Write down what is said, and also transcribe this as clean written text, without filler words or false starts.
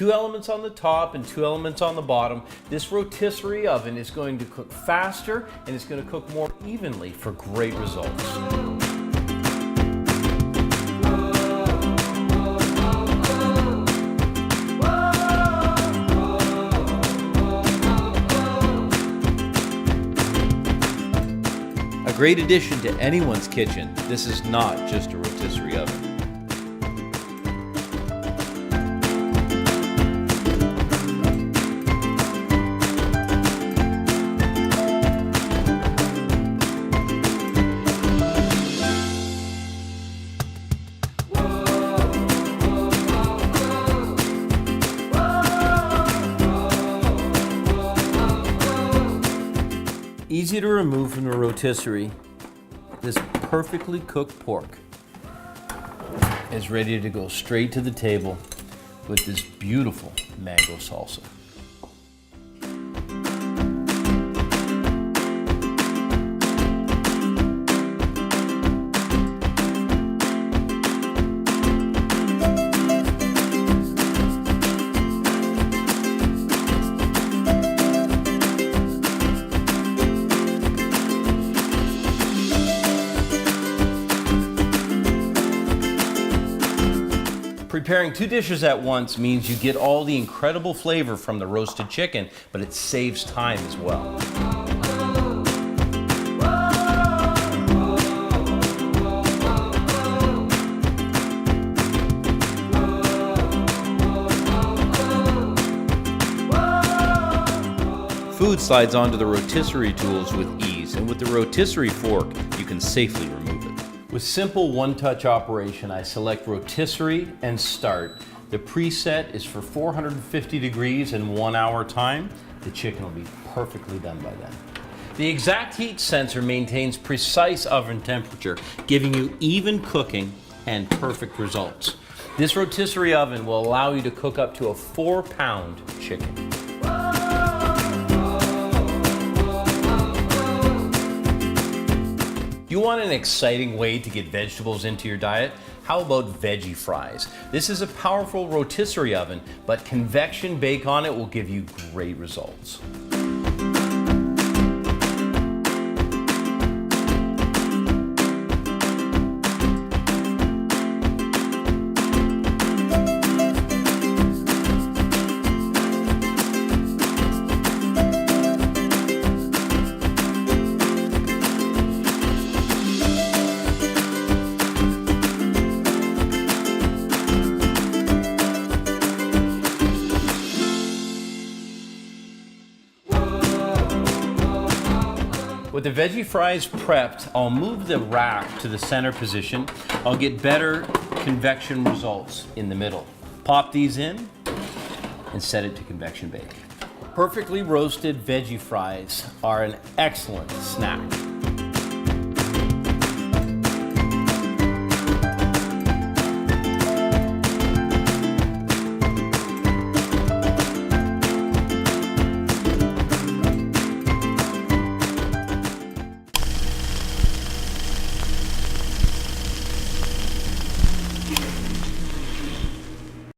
2 elements on the top and 2 elements on the bottom, this rotisserie oven is going to cook faster and it's going to cook more evenly for great results. A great addition to anyone's kitchen. This is not just a rotisserie oven. Easy to remove from the rotisserie, this perfectly cooked pork is ready to go straight to the table with this beautiful mango salsa. Preparing 2 dishes at once means you get all the incredible flavor from the roasted chicken, but it saves time as well. Food slides onto the rotisserie tools with ease, and with the rotisserie fork, you can safely remove it. With simple one-touch operation, I select rotisserie and start. The preset is for 450 degrees in 1 hour time. The chicken will be perfectly done by then. The exact heat sensor maintains precise oven temperature, giving you even cooking and perfect results. This rotisserie oven will allow you to cook up to a 4-pound chicken. You want an exciting way to get vegetables into your diet? How about veggie fries? This is a powerful rotisserie oven, but convection bake on it will give you great results. With the veggie fries prepped, I'll move the rack to the center position. I'll get better convection results in the middle. Pop these in and set it to convection bake. Perfectly roasted veggie fries are an excellent snack.